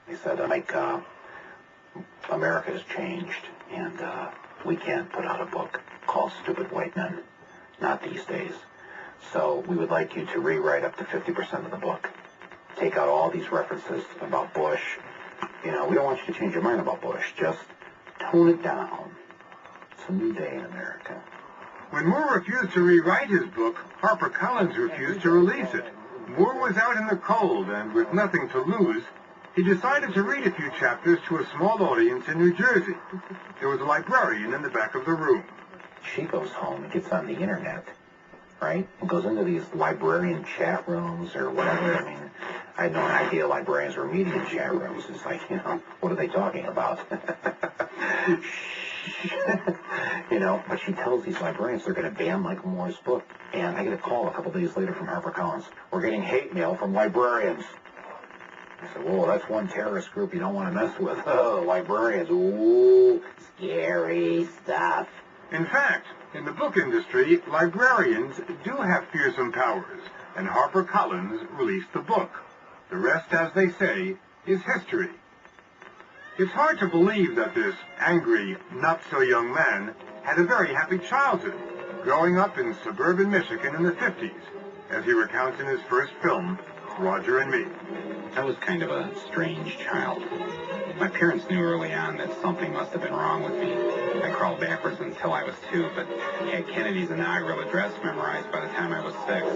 They said, America has changed, and we can't put out a book called Stupid White Men, not these days. So we would like you to rewrite up to 50% of the book. Take out all these references about Bush. You know, we don't want you to change your mind about Bush. Just tone it down. It's a new day in America. When Moore refused to rewrite his book, HarperCollins refused to release it. Moore was out in the cold, and with nothing to lose, he decided to read a few chapters to a small audience in New Jersey. There was a librarian in the back of the room. She goes home and gets on the internet, right? And goes into these librarian chat rooms or whatever. I mean, I had no idea librarians were meeting in chat rooms. It's like, you know, what are they talking about? You know, but she tells these librarians they're going to ban Michael Moore's book. And I get a call a couple days later from HarperCollins. We're getting hate mail from librarians. I said, whoa, that's one terrorist group you don't want to mess with. Oh, librarians. Ooh, scary stuff. In fact, in the book industry, librarians do have fearsome powers, and HarperCollins released the book. The rest, as they say, is history. It's hard to believe that this angry, not-so-young man had a very happy childhood, growing up in suburban Michigan in the 50s, as he recounts in his first film, Roger and Me. I was kind of a strange child. My parents knew early on that something must have been wrong with me. I crawled backwards until I was 2, but had Kennedy's inaugural address memorized by the time I was 6.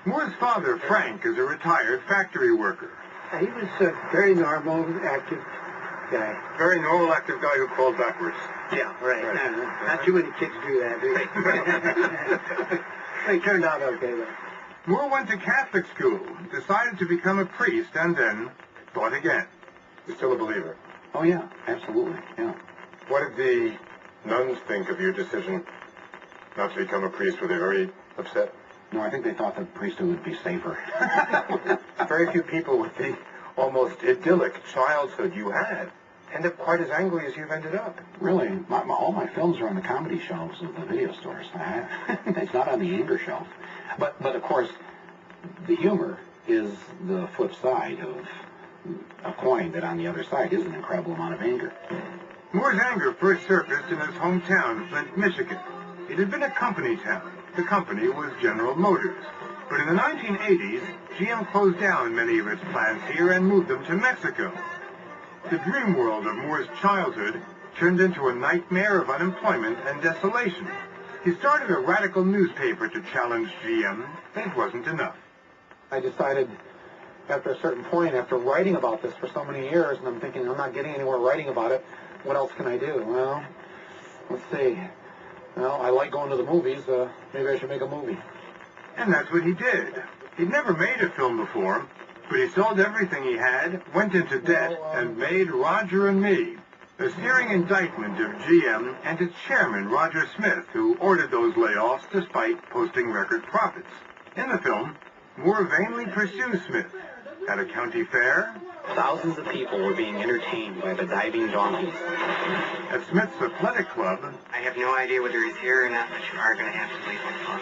Moore's father, Frank, is a retired factory worker. He was a very normal, active guy. Very normal, active guy who crawled backwards. Yeah, right. Not too many kids do that, do they? They turned out okay, though. Moore went to Catholic school, decided to become a priest, and then thought again. You're still a believer? Oh, yeah, absolutely, yeah. What did the nuns think of your decision not to become a priest? Were they very upset? No, I think they thought the priesthood would be safer. Very few people with the almost idyllic childhood you had end up quite as angry as you've ended up. Really? All my films are on the comedy shelves of the video stores. It's not on the anger shelf. But of course, the humor is the flip side of a coin that on the other side is an incredible amount of anger. Moore's anger first surfaced in his hometown, Flint, Michigan. It had been a company town. The company was General Motors. But in the 1980s, GM closed down many of its plants here and moved them to Mexico. The dream world of Moore's childhood turned into a nightmare of unemployment and desolation. He started a radical newspaper to challenge GM, but it wasn't enough. I decided after a certain point, after writing about this for so many years, and I'm thinking I'm not getting anywhere writing about it, what else can I do? Well, let's see. Well, I like going to the movies. Maybe I should make a movie. And that's what he did. He'd never made a film before, but he sold everything he had, went into debt, and made Roger and Me, a searing indictment of GM and its chairman, Roger Smith, who ordered those layoffs despite posting record profits. In the film, Moore vainly pursues Smith. At a county fair, thousands of people were being entertained by the diving donkeys. At Smith's athletic club, I have no idea whether he's here or not, but you are going to have to leave him alone.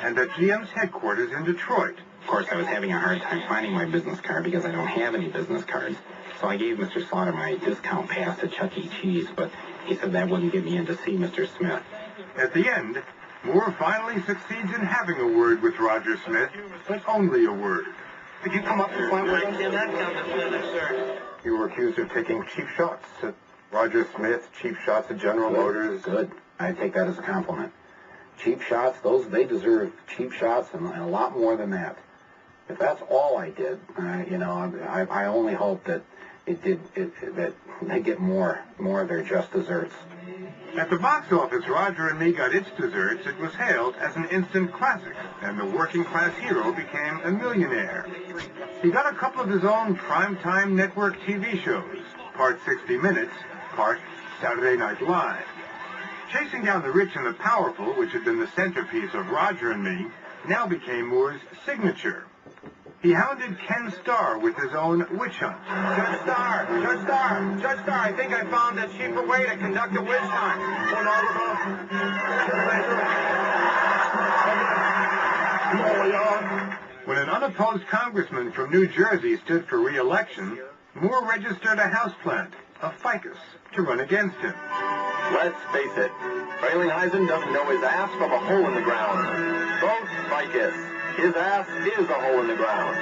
And at GM's headquarters in Detroit. Of course, I was having a hard time finding my business card because I don't have any business cards. So I gave Mr. Slaughter my discount pass to Chuck E. Cheese, but he said that wouldn't get me in to see Mr. Smith. At the end, Moore finally succeeds in having a word with Roger Smith, but only a word. Could you come up to the point where I'm not counting, sir? You were accused of taking cheap shots at Roger Smith, cheap shots at General Motors. Good. I take that as a compliment. Cheap shots, they deserve cheap shots and a lot more than that. If that's all I did, I only hope that that they get more of their just desserts. At the box office, Roger and Me got its desserts. It was hailed as an instant classic, and the working-class hero became a millionaire. He got a couple of his own primetime network TV shows, part 60 Minutes, part Saturday Night Live. Chasing down the rich and the powerful, which had been the centerpiece of Roger and Me, now became Moore's signature. He hounded Ken Starr with his own witch hunt. Judge Starr, I think I found a cheaper way to conduct a witch hunt. When an unopposed congressman from New Jersey stood for re-election, Moore registered a houseplant, a ficus, to run against him. Let's face it, Frelinghuysen doesn't know his ass from a hole in the ground. Both ficus. His ass is a hole in the ground.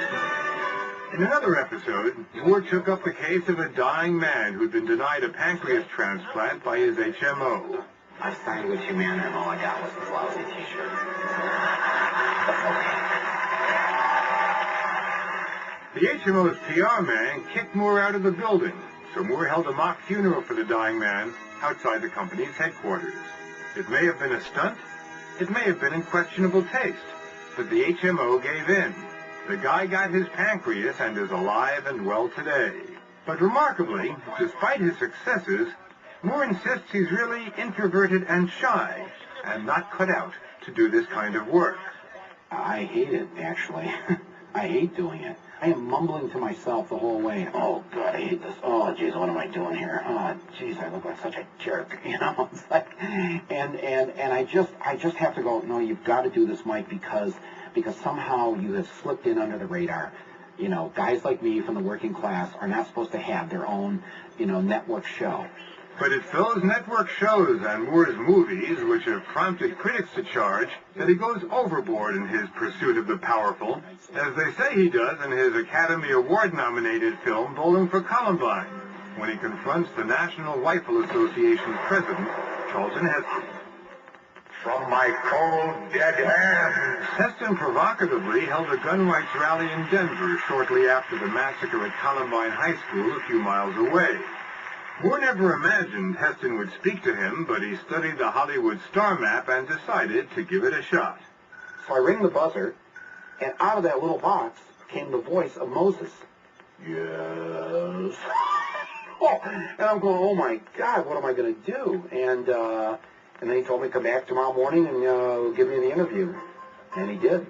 In another episode, Moore took up the case of a dying man who'd been denied a pancreas transplant by his HMO. I signed with Humana and all I got was this lousy t-shirt. The HMO's PR man kicked Moore out of the building, so Moore held a mock funeral for the dying man outside the company's headquarters. It may have been a stunt, it may have been in questionable taste, but the HMO gave in. The guy got his pancreas and is alive and well today. But remarkably, despite his successes, Moore insists he's really introverted and shy, and not cut out to do this kind of work. I hate it, actually. I hate doing it. I am mumbling to myself the whole way. Oh, God, I hate this. Oh, geez, what am I doing here? Oh, geez, I look like such a jerk. You know, it's like, and I just have to go, no, you've got to do this, Mike, because somehow you have slipped in under the radar. You know, guys like me from the working class are not supposed to have their own, network show. But it fills network shows and Moore's movies, which have prompted critics to charge that he goes overboard in his pursuit of the powerful, as they say he does in his Academy Award-nominated film Bowling for Columbine, when he confronts the National Rifle Association's president, Charlton Heston. From my cold, dead hands. Heston provocatively held a gun rights rally in Denver shortly after the massacre at Columbine High School a few miles away. Moore never imagined Heston would speak to him, but he studied the Hollywood star map and decided to give it a shot. So I ring the buzzer, and out of that little box came the voice of Moses. Yes. Oh, and I'm going, oh my God, what am I going to do? And then he told me to come back tomorrow morning and give me the interview. And he did.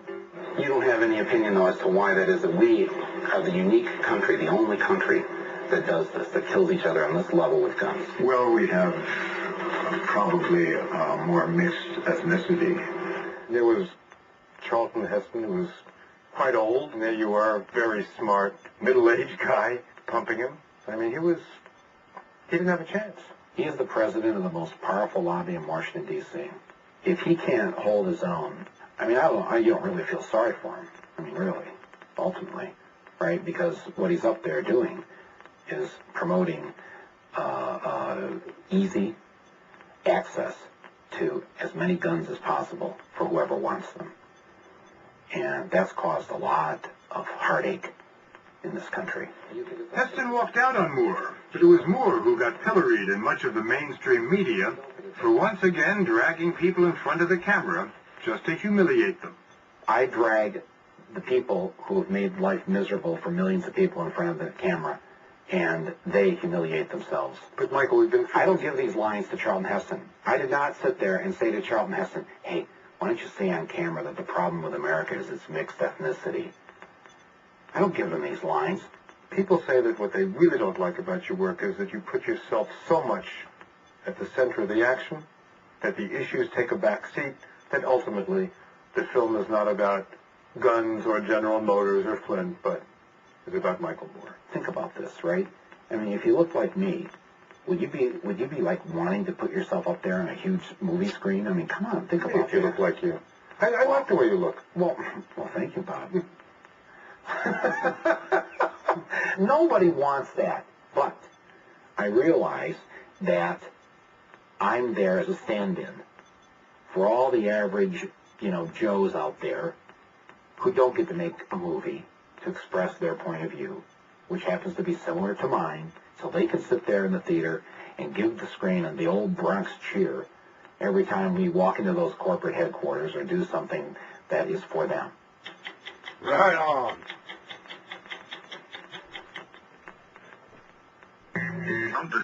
You don't have any opinion, though, as to why that is, that we are the unique country, the only country that does this, that kills each other on this level with guns? Well, we have probably more mixed ethnicity. There was Charlton Heston, who was quite old, and there you are, a very smart, middle-aged guy, pumping him. I mean, he didn't have a chance. He is the president of the most powerful lobby in Washington, D.C. If he can't hold his own, I mean, you don't really feel sorry for him. I mean, really, ultimately, right? Because what he's up there doing is promoting easy access to as many guns as possible for whoever wants them. And that's caused a lot of heartache in this country. Heston walked out on Moore, but it was Moore who got pilloried in much of the mainstream media for once again dragging people in front of the camera just to humiliate them. I drag the people who have made life miserable for millions of people in front of the camera, and they humiliate themselves. But Michael, I don't give these lines to Charlton Heston. I did not sit there and say to Charlton Heston, hey, why don't you say on camera that the problem with America is its mixed ethnicity? I don't give them these lines. People say that what they really don't like about your work is that you put yourself so much at the center of the action that the issues take a back seat, that ultimately the film is not about guns or General Motors or Flint, but is about Michael Moore. Think about this, right? I mean, if you looked like me, would you be like wanting to put yourself up there on a huge movie screen? I mean, come on, think about it. If you look like you. I like the way you look. Well, thank you, Bob. Nobody wants that, but I realize that I'm there as a stand-in for all the average, Joes out there who don't get to make a movie to express their point of view, which happens to be similar to mine, so they can sit there in the theater and give the screen and the old Bronx cheer every time we walk into those corporate headquarters or do something that is for them. Right on.